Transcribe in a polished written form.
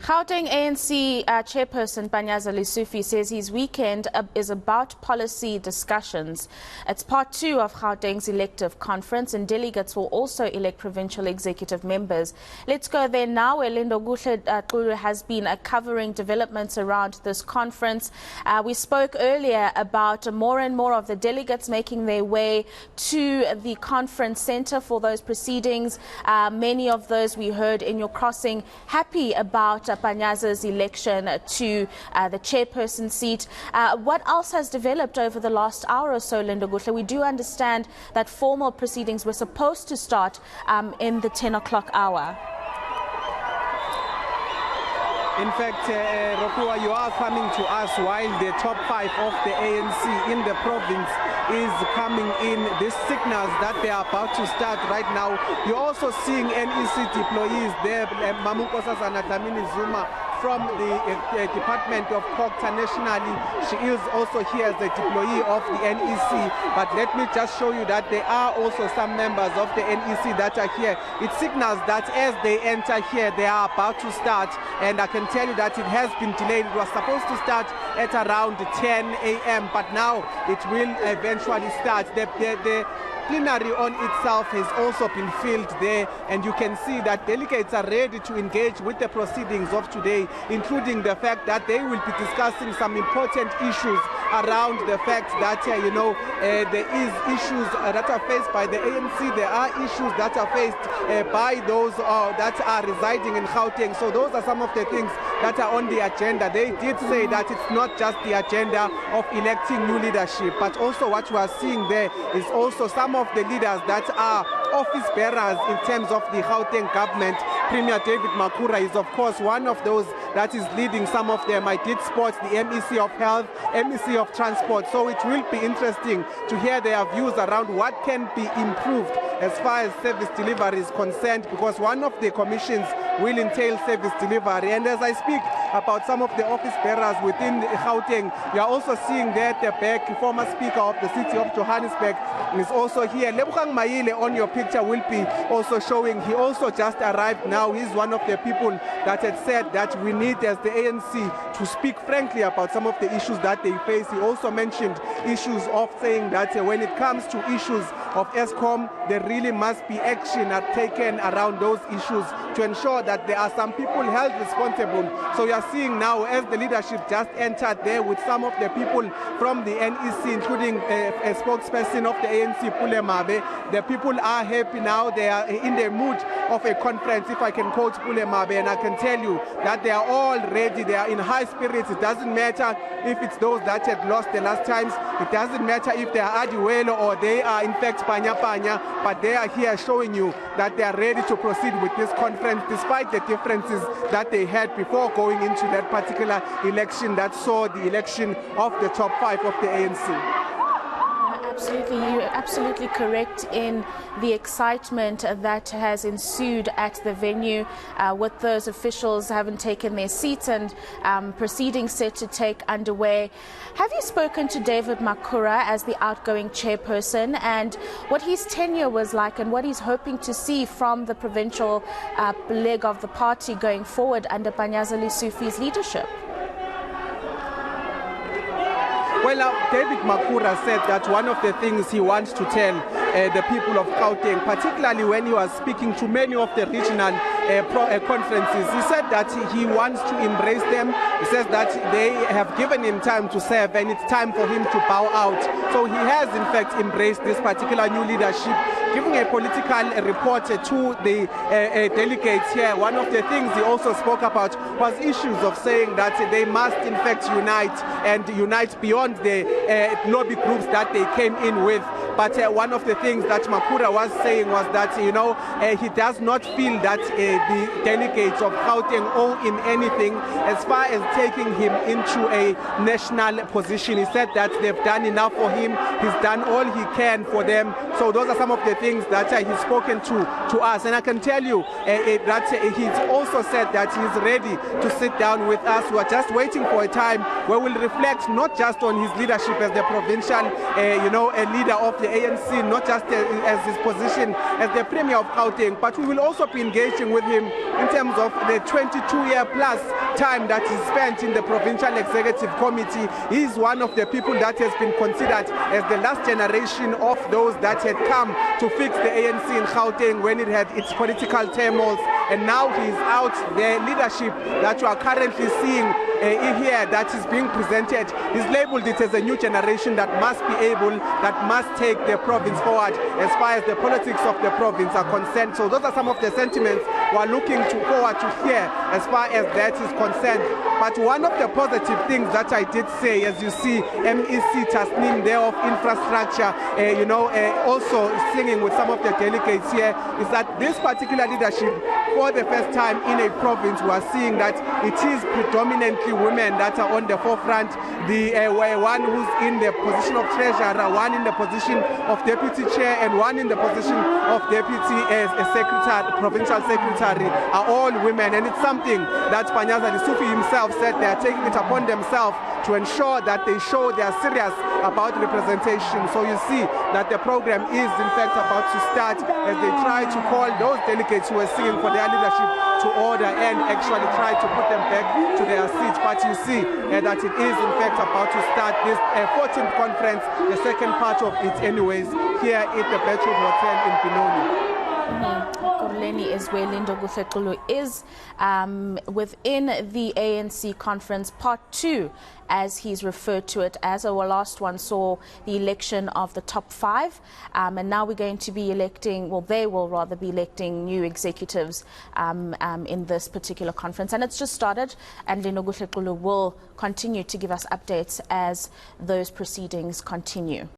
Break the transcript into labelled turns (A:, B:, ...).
A: Gauteng ANC chairperson Panyaza Lesufi says his weekend is about policy discussions. It's part 2 of Gauteng's elective conference, and delegates will also elect provincial executive members. Let's go there now, where Lindokuhle Xulu has been covering developments around this conference. We spoke earlier about more and more of the delegates making their way to the conference centre for those proceedings. Many of those we heard in your crossing happy about Panyaza's election to the chairperson seat. What else has developed over the last hour or so, Lindokuhle? We do understand that formal proceedings were supposed to start in the 10 o'clock hour.
B: In fact, Rokua, you are coming to us while the top 5 of the ANC in the province is coming in. This signals that they are about to start right now. You're also seeing NEC deployees there, Mamukosa Sanadlamini Zuma from the Department of Proctor nationally. She is also here as a deployee of the NEC. But let me just show you that there are also some members of the NEC that are here. It signals that as they enter here, they are about to start. And I can tell you that it has been delayed. It was supposed to start at around 10 a.m. but now it will eventually start. The plenary on itself has also been filled there, and you can see that delegates are ready to engage with the proceedings of today, including the fact that they will be discussing some important issues around the fact that there is issues that are faced by the ANC. There are issues that are faced by those that are residing in Gauteng. So those are some of the things that are on the agenda. They did say that it's not just the agenda of electing new leadership, but also what we are seeing there is also some of the leaders that are office bearers in terms of the Gauteng government. Premier David Makhura is of course one of those that is leading some of them. I did spot the MEC of Health, MEC of Transport, so it will be interesting to hear their views around what can be improved as far as service delivery is concerned, because one of the commissions will entail service delivery. And as I speak about some of the office bearers within Gauteng, you are also seeing there at the back, former Speaker of the City of Johannesburg is also here. Lebogang Maile on your picture will be also showing. He also just arrived now. He's one of the people that had said that we need as the ANC to speak frankly about some of the issues that they face. He also mentioned issues of saying that when it comes to issues of ESCOM, there really must be action taken around those issues to ensure that there are some people held responsible. So you are seeing now as the leadership just entered there with some of the people from the NEC, including a spokesperson of the ANC, Pule Mabe. The people are happy now. They are in the mood of a conference, if I can quote Pule Mabe, and I can tell you that they are all ready. They are in high spirits. It doesn't matter if it's those that had lost the last times. It doesn't matter if they are Adiwelo or they are in fact Panya Panya, but they are here showing you that they are ready to proceed with this conference despite the differences that they had before going into that particular election that saw the election of the top 5 of the ANC.
A: Absolutely, you're absolutely correct in the excitement that has ensued at the venue with those officials having taken their seats and proceedings set to take underway. Have you spoken to David Makhura as the outgoing chairperson and what his tenure was like and what he's hoping to see from the provincial leg of the party going forward under Panyaza Lesufi's leadership?
B: Well, David Makhura said that one of the things he wants to tell the people of Gauteng, particularly when he was speaking to many of the regional conferences, he said that he wants to embrace them. He says that they have given him time to serve and it's time for him to bow out. So he has in fact embraced this particular new leadership. Giving a political report to the delegates here, one of the things he also spoke about was issues of saying that they must in fact unite and unite beyond the lobby groups that they came in with. But one of the things that Makhura was saying was that, he does not feel that the delegates of Gauteng owe him anything as far as taking him into a national position. He said that they've done enough for him. He's done all he can for them. So those are some of the things that he's spoken to us. And I can tell you that he's also said that he's ready to sit down with us. We are just waiting for a time where we'll reflect not just on his leadership as the provincial, a leader of the ANC, not just as his position as the Premier of Gauteng, but we will also be engaging with him in terms of the 22-year plus time that he spent in the Provincial Executive Committee. He is one of the people that has been considered as the last generation of those that had come to fix the ANC in Gauteng when it had its political turmoil. And now he is out. The leadership that you are currently seeing here that is being presented is labeled it as a new generation that must be able, that must take the province forward as far as the politics of the province are concerned. So those are some of the sentiments we are looking forward to hear as far as that is concerned. But one of the positive things that I did say, as you see MEC Tasneem there of infrastructure, also singing with some of the delegates here, is that this particular leadership, for the first time in a province, we are seeing that it is predominantly women that are on the forefront. The one who's in the position of treasurer, one in the position of deputy chair, and one in the position of deputy secretary, provincial secretary, are all women. And it's something that Panyaza Lesufi himself said they are taking it upon themselves to ensure that they show they are serious about representation. So you see that the program is in fact about to start as they try to call those delegates who are singing for their leadership to order and actually try to put them back to their seats. But you see that it is in fact about to start this 14th conference, the second part of it anyways, here at the Bedroom Hotel in Benoni.
A: Kuruleni is where Lindokuhle Xulu is within the ANC conference, part 2, as he's referred to it as. Our last one saw the election of the top 5, and now we're going to be electing, well, they will rather be electing new executives in this particular conference. And it's just started, and Lindokuhle Xulu will continue to give us updates as those proceedings continue.